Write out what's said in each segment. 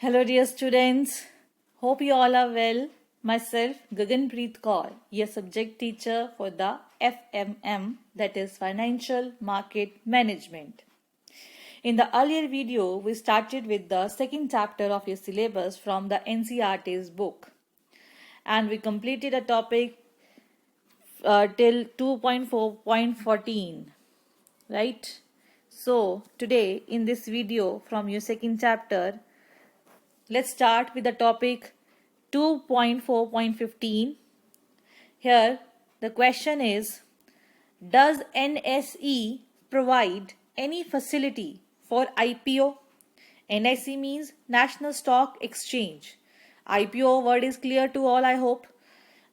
Hello, dear students. Hope you all are well. Myself, Gaganpreet Kaur, your subject teacher for the FMM, that is Financial Market Management. In the earlier video, we started with the second chapter of your syllabus from the NCERT's book, and we completed a topic till 2.4.14, right? So, today in this video from your second chapter, let's start with the topic 2.4.15. Here, the question is, does NSE provide any facility for IPO? NSE means National Stock Exchange. IPO word is clear to all, I hope.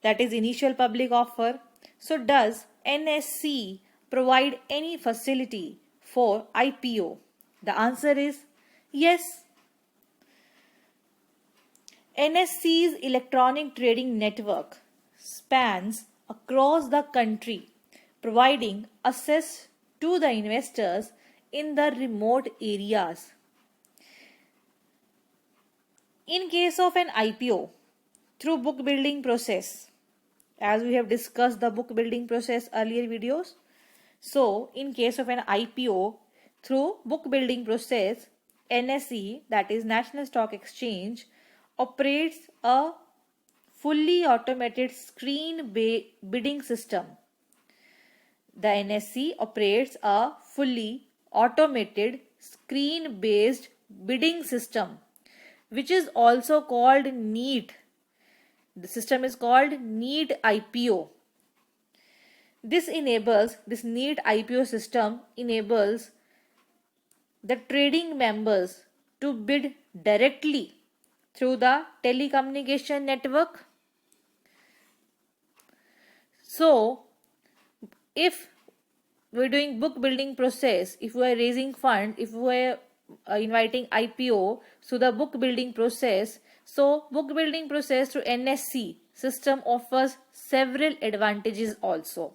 That is initial public offer. So, does NSE provide any facility for IPO? The answer is yes. NSE's electronic trading network spans across the country, providing access to the investors in the remote areas. In case of an IPO, through book building process, as we have discussed the book building process earlier videos, so in case of an IPO, through book building process, NSE, that is National Stock Exchange, operates a fully automated screen bidding system. The NSE operates a fully automated screen based bidding system, which is also called NEAT. The system is called NEAT IPO. This NEAT IPO system enables the trading members to bid directly through the telecommunication network. So, if we're doing book building process, if we are raising fund, if we are inviting IPO, so the book building process, so book building process through NSE system offers several advantages also.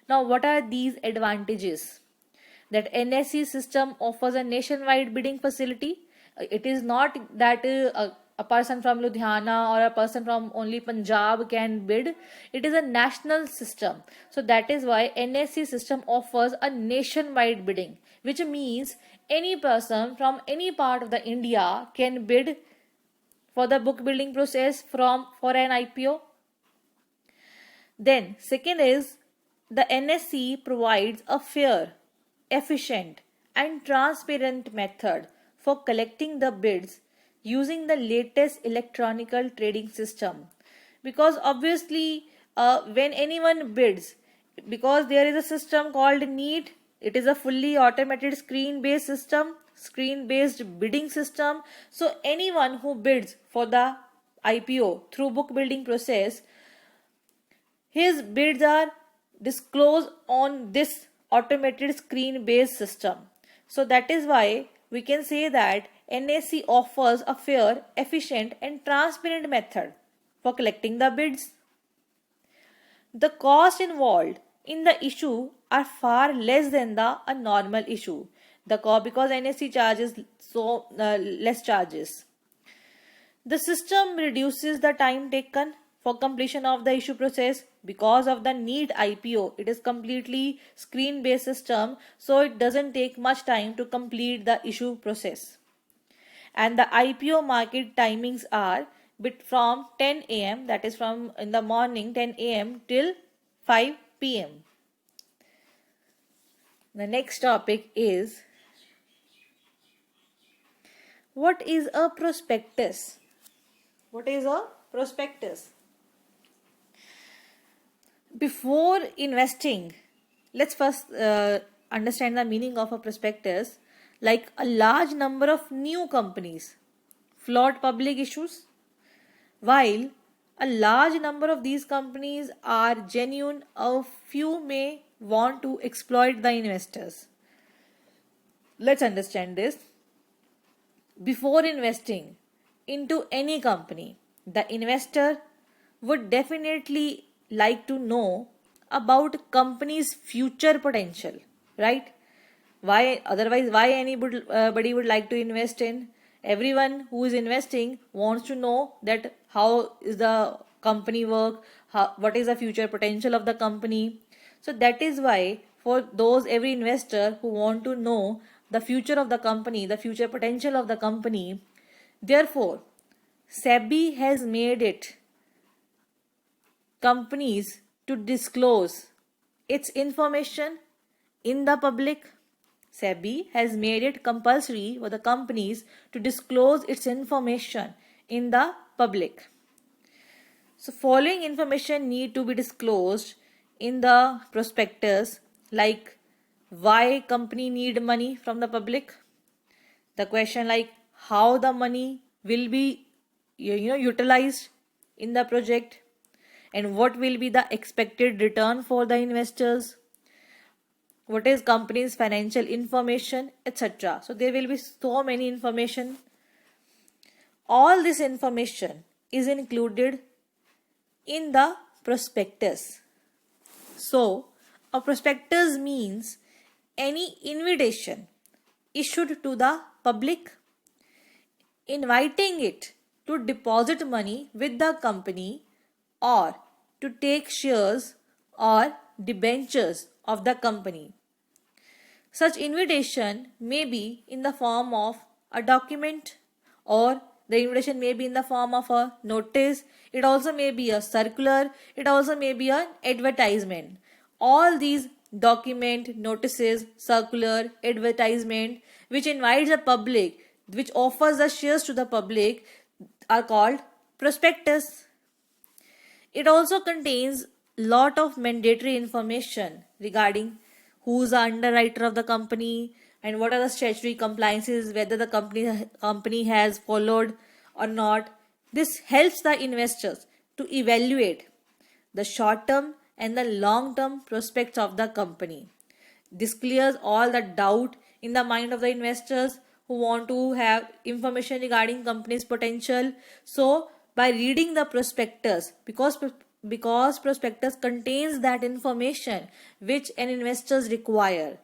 Now, what are these advantages? That NSE system offers a nationwide bidding facility. It is not that a person from Ludhiana or a person from only Punjab can bid. It is a national system. So that is why NSE system offers a nationwide bidding, which means any person from any part of the India can bid for the book building process for an IPO. Then second is the NSE provides a fair, efficient and transparent method for collecting the bids using the latest electronical trading system, because obviously when anyone bids, because there is a system called NEAT, it is a fully automated screen based bidding system. So anyone who bids for the IPO through book building process, his bids are disclosed on this automated screen based system. So that is why we can say that NSE offers a fair, efficient and transparent method for collecting the bids. The cost involved in the issue are far less than a normal issue. Because NSE charges so less charges. The system reduces the time taken for completion of the issue process. Because of the NEAT IPO, it is completely screen based system, so it doesn't take much time to complete the issue process. And the IPO market timings are from 10 a.m., that is from in the morning 10 a.m. till 5 p.m. The next topic is, what is a prospectus? What is a prospectus? Before investing, let's first understand the meaning of a prospectus. Like, a large number of new companies float public issues, while a large number of these companies are genuine, a few may want to exploit the investors. Let's understand this. Before investing into any company, the investor would definitely like to know about company's future potential, right? Why anybody would like to invest in Everyone who is investing wants to know that how is the company work, what is the future potential of the company. So that is why for those every investor who want to know the future of the company, the future potential of the company, therefore SEBI has made it companies to disclose its information in the public. SEBI has made it compulsory for the companies to disclose its information in the public. So following information need to be disclosed in the prospectus, like why company need money from the public, the question like how the money will be utilized in the project, and what will be the expected return for the investors, what is company's financial information, etc. So there will be so many information. All this information is included in the prospectus. So a prospectus means any invitation issued to the public inviting it to deposit money with the company or to take shares or debentures of the company. Such invitation may be in the form of a document, or the invitation may be in the form of a notice. It also may be a circular. It also may be an advertisement. All these document, notices, circular, advertisement which invites the public, which offers the shares to the public, are called prospectus. It also contains lot of mandatory information regarding who's the underwriter of the company and what are the statutory compliances, whether the company has followed or not. This helps the investors to evaluate the short term and the long term prospects of the company. This clears all the doubt in the mind of the investors who want to have information regarding company's potential. So by reading the prospectus, because prospectus contains that information which an investors require,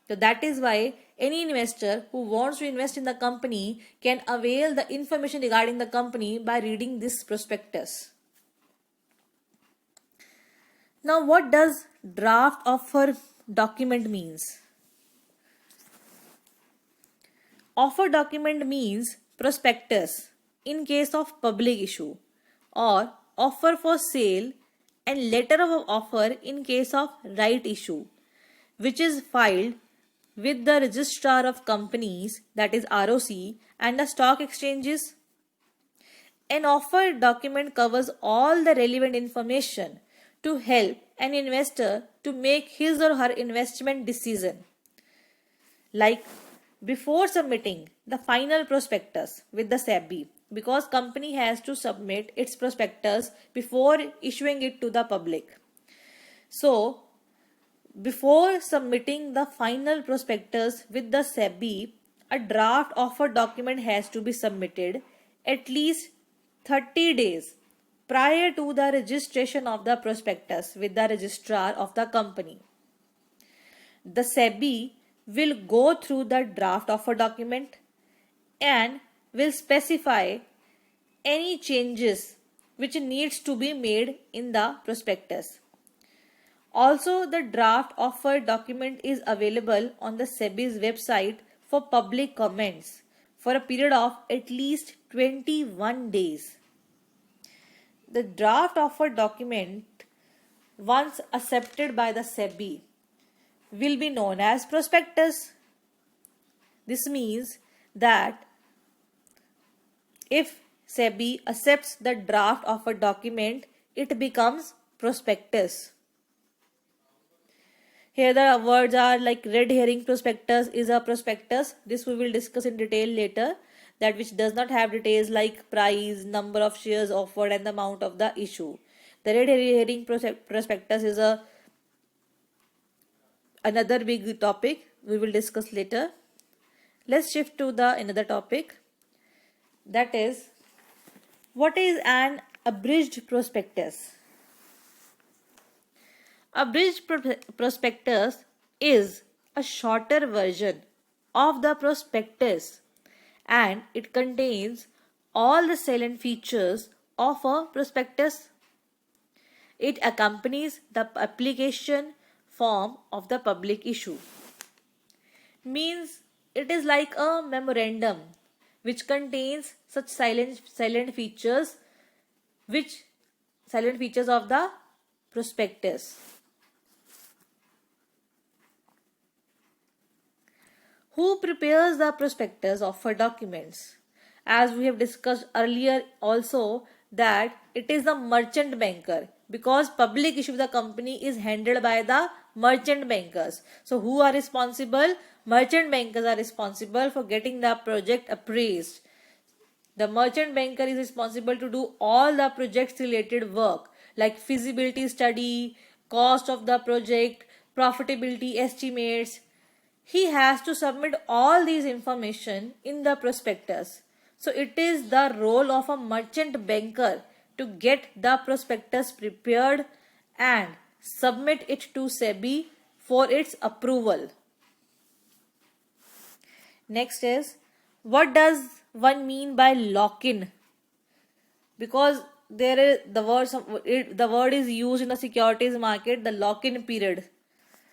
so that is why any investor who wants to invest in the company can avail the information regarding the company by reading this prospectus. Now what does draft offer document means? Offer document means prospectus in case of public issue, or offer for sale and letter of offer in case of right issue, which is filed with the registrar of companies, that is ROC, and the stock exchanges. An offer document covers all the relevant information to help an investor to make his or her investment decision. Like before submitting the final prospectus with the SEBI, because company has to submit its prospectus before issuing it to the public. So before submitting the final prospectus with the SEBI, a draft offer document has to be submitted at least 30 days prior to the registration of the prospectus with the registrar of the company. The SEBI will go through the draft offer document and will specify any changes which needs to be made in the prospectus. Also, the draft offer document is available on the SEBI's website for public comments for a period of at least 21 days. The draft offer document, once accepted by the SEBI, will be known as prospectus. This means that if SEBI accepts the draft offer document, it becomes prospectus. Here the words are like red herring prospectus is a prospectus. This we will discuss in detail later. That which does not have details like price, number of shares offered and the amount of the issue. The red herring prospectus is another big topic we will discuss later. Let's shift to the another topic, that is what is an abridged prospectus. Abridged prospectus is a shorter version of the prospectus and it contains all the salient features of a prospectus. It accompanies the application form of the public issue. Means it is like a memorandum which contains such silent features which silent features of the prospectus. Who prepares the prospectus for documents? As we have discussed earlier also that it is the merchant banker, because public issue of the company is handled by the merchant bankers. So who are responsible? Merchant bankers are responsible for getting the project appraised. The merchant banker is responsible to do all the projects related work like feasibility study, cost of the project, profitability estimates. He has to submit all these information in the prospectus. So it is the role of a merchant banker to get the prospectus prepared and submit it to SEBI for its approval. Next is, what does one mean by lock-in? Because there is the word is used in the securities market, the lock-in period.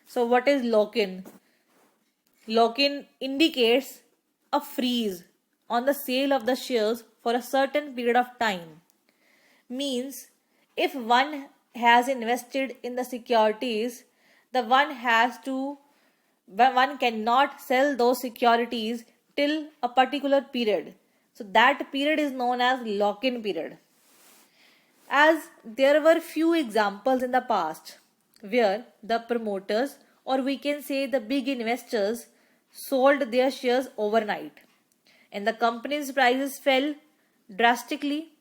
So what is lock-in? Lock-in indicates a freeze on the sale of the shares for a certain period of time. Means if one has invested in the securities, one cannot sell those securities till a particular period. So that period is known as lock-in period. As there were few examples in the past where the promoters, or we can say the big investors, sold their shares overnight and the company's prices fell drastically.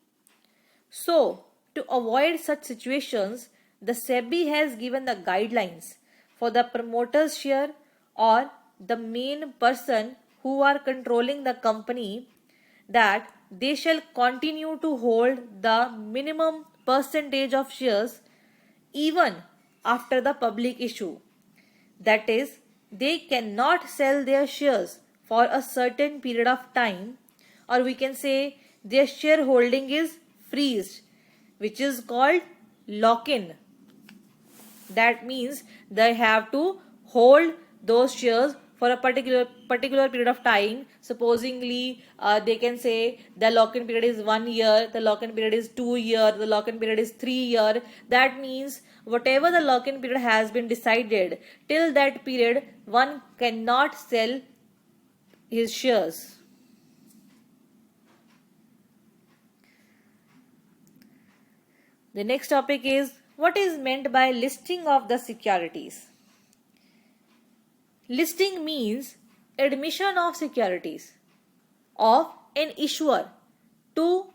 So, to avoid such situations, the SEBI has given the guidelines for the promoter's share or the main person who are controlling the company that they shall continue to hold the minimum percentage of shares even after the public issue. That is, they cannot sell their shares for a certain period of time, or we can say their shareholding is freezed, which is called lock-in. That means they have to hold those shares for a particular period of time. Supposingly, they can say the lock-in period is 1 year, the lock-in period is 2 year, the lock-in period is 3 year. That means whatever the lock-in period has been decided, till that period one cannot sell his shares. The next topic is, what is meant by listing of the securities? Listing means admission of securities of an issuer to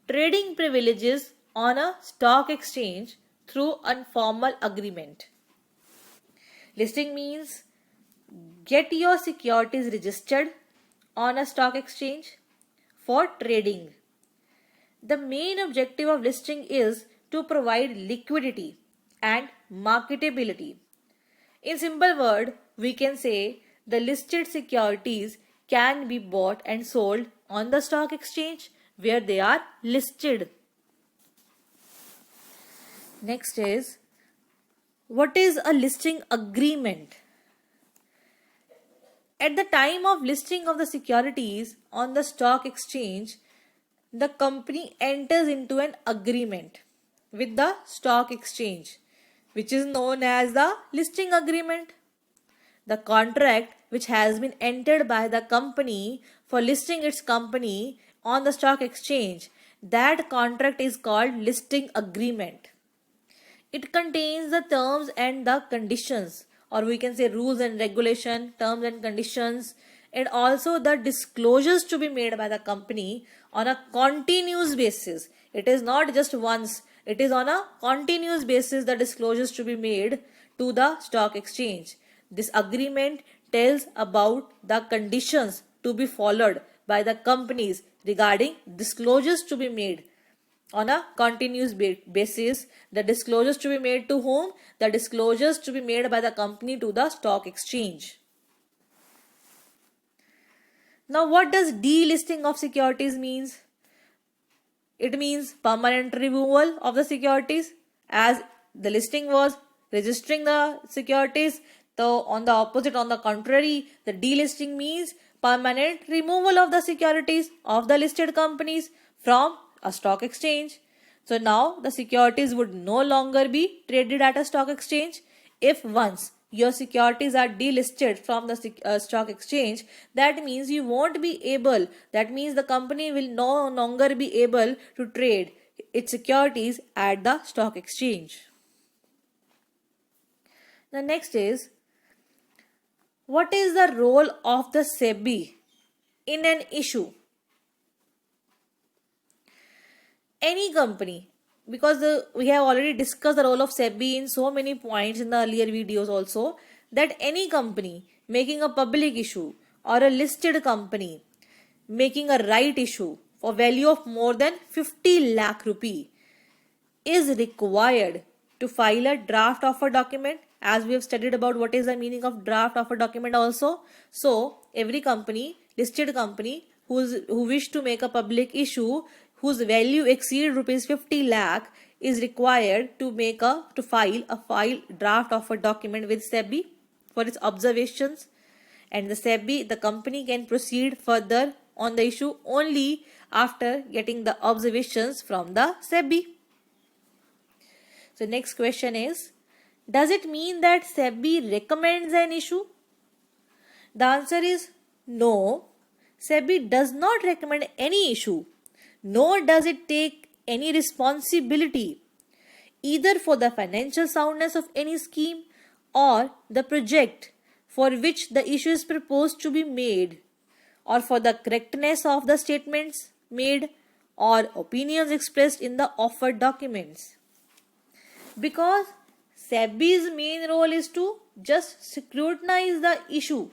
trading privileges on a stock exchange through a formal agreement. Listing means get your securities registered on a stock exchange for trading. The main objective of listing is to provide liquidity and marketability. In simple word, we can say the listed securities can be bought and sold on the stock exchange where they are listed. Next is, what is a listing agreement? At the time of listing of the securities on the stock exchange, the company enters into an agreement with the stock exchange, which is known as the listing agreement. The contract which has been entered by the company for listing its company on the stock exchange, that contract is called listing agreement. It contains the terms and the conditions, or we can say rules and regulation, terms and conditions, and also the disclosures to be made by the company on a continuous basis. It is not just once, it is on a continuous basis the disclosures to be made to the stock exchange. This agreement tells about the conditions to be followed by the companies regarding disclosures to be made on a continuous basis. The disclosures to be made to whom? The disclosures to be made by the company to the stock exchange. Now, what does delisting of securities means? It means permanent removal of the securities, as the listing was registering the securities. So, on the opposite, on the contrary, the delisting means permanent removal of the securities of the listed companies from a stock exchange. So, now the securities would no longer be traded at a stock exchange. If once your securities are delisted from the stock exchange, that means you won't be able, that means the company will no longer be able to trade its securities at the stock exchange. The next is, what is the role of the SEBI in an issue? Any company, because we have already discussed the role of SEBI in so many points in the earlier videos also, that any company making a public issue or a listed company making a right issue for value of more than 50 lakh rupee is required to file a draft of a document, as we have studied about what is the meaning of draft of a document also. So every company, listed company who wish to make a public issue whose value exceed rupees 50 lakh is required to file a draft of a document with SEBI for its observations, and the SEBI, the company, can proceed further on the issue only after getting the observations from the SEBI. So next question is, does it mean that SEBI recommends an issue? The answer is no. SEBI does not recommend any issue, nor does it take any responsibility either for the financial soundness of any scheme or the project for which the issue is proposed to be made, or for the correctness of the statements made or opinions expressed in the offered documents. Because SEBI's main role is to just scrutinize the issue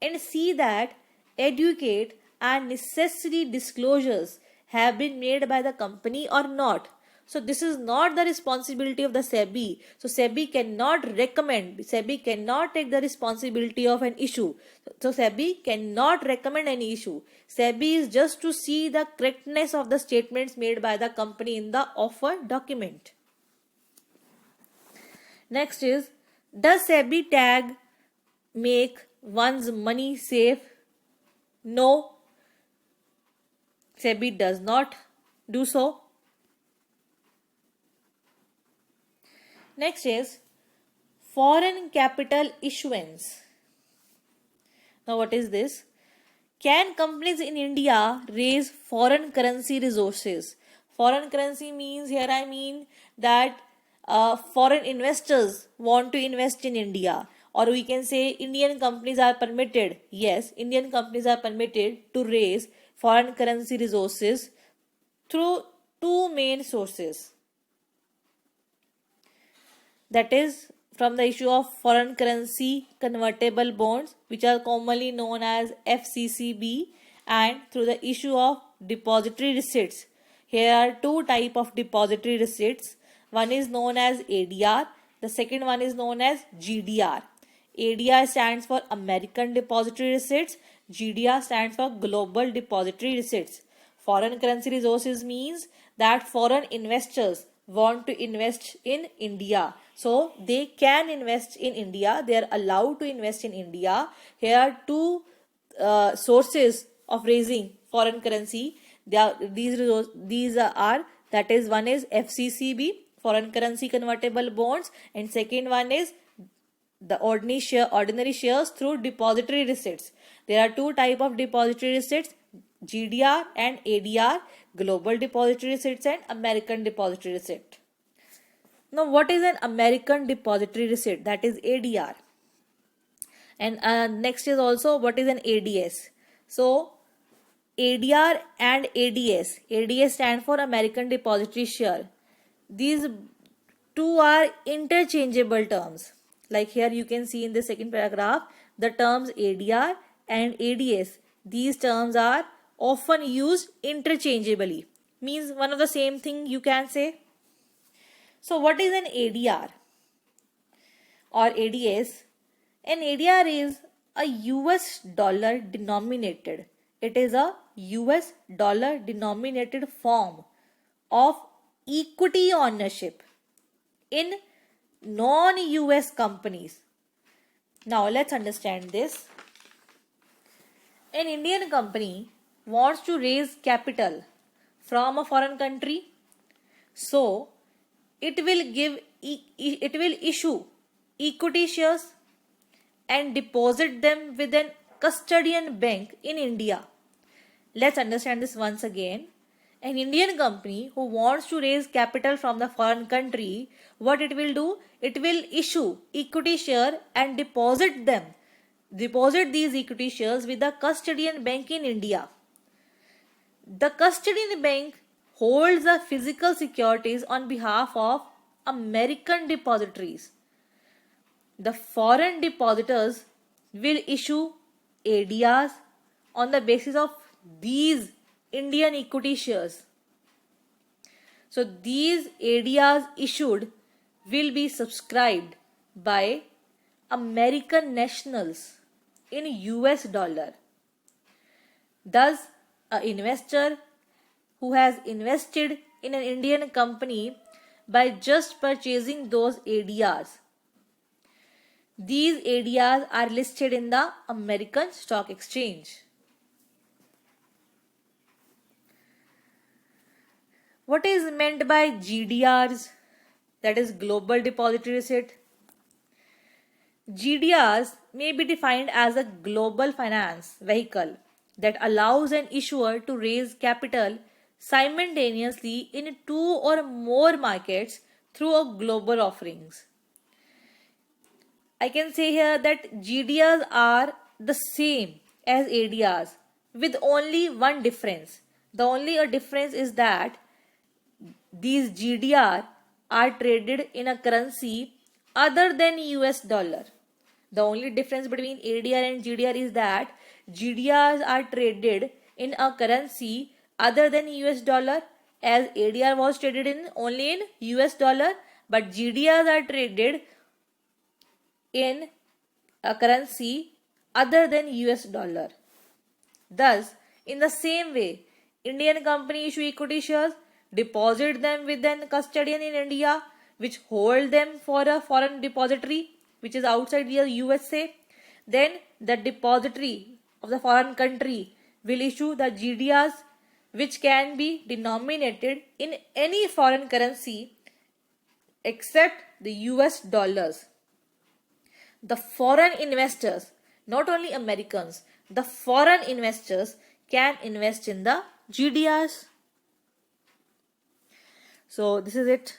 and see that adequate and necessary disclosures have been made by the company or not. So this is not the responsibility of the SEBI. So SEBI cannot recommend, SEBI cannot take the responsibility of an issue. So SEBI cannot recommend any issue. SEBI is just to see the correctness of the statements made by the company in the offer document. Next is, does SEBI tag make one's money safe? No, SEBI does not do so. Next is foreign capital issuance. Now what is this? Can companies in India raise foreign currency resources? Foreign currency means, here I mean that foreign investors want to invest in India, or we can say Indian companies are permitted, yes, Indian companies are permitted to raise foreign currency resources through two main sources. That is from the issue of foreign currency convertible bonds, which are commonly known as FCCB, and through the issue of depository receipts. Here are two types of depository receipts. One is known as ADR, the second one is known as GDR. ADR stands for American Depository Receipts, GDR stands for Global Depository Receipts. Foreign currency resources means that foreign investors want to invest in India. So they can invest in India, they are allowed to invest in India. Here are two sources of raising foreign currency. These are, that is, one is FCCB, foreign currency convertible bonds, and second one is the ordinary shares through depository receipts. There are two types of depository receipts, GDR and ADR, Global Depository Receipts and American Depository Receipt. Now what is an American Depository Receipt? That is ADR. And next is also, what is an ADS? So ADR and ADS. ADS stands for American Depository Share. These two are interchangeable terms. Like here you can see in the second paragraph, the terms ADR and ADS. These terms are often used interchangeably. Means one of the same thing, you can say. So what is an ADR or ADS? An ADR is a US dollar denominated It is a US dollar denominated form of equity ownership in non-US companies. Now let's understand this. An Indian company wants to raise capital from a foreign country, so it will issue equity shares and deposit them with an custodian bank in India. Let's understand this once again. An Indian company who wants to raise capital from the foreign country, what it will do? It will issue equity share and deposit these equity shares with the custodian bank in India. The custodian bank holds the physical securities on behalf of American depositories. The foreign depositors will issue ADRs on the basis of these Indian equity shares. So these ADRs issued will be subscribed by American nationals in US dollar. Thus, an investor who has invested in an Indian company by just purchasing those ADRs. These ADRs are listed in the American Stock Exchange. What is meant by GDRs? That is Global Depository Receipt. GDRs may be defined as a global finance vehicle that allows an issuer to raise capital simultaneously in two or more markets through a global offerings. I can say here that GDRs are the same as ADRs with only one difference. The only difference is that these GDR are traded in a currency other than US dollar. The only difference between ADR and GDR is that GDRs are traded in a currency other than US dollar, as ADR was traded only in US dollar, but GDRs are traded in a currency other than US dollar. Thus, in the same way, Indian company issue equity shares, deposit them with an custodian in India, which hold them for a foreign depository which is outside the USA. Then the depository of the foreign country will issue the GDRs, which can be denominated in any foreign currency except the US dollars. The foreign investors, not only Americans, the foreign investors can invest in the GDRs. So this is it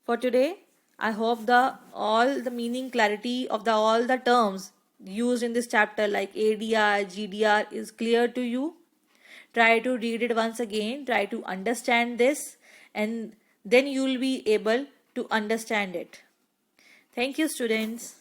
for today. I hope all the meaning clarity of all the terms used in this chapter like ADR, GDR is clear to you. Try to read it once again, try to understand this, and then you will be able to understand it. Thank you, students.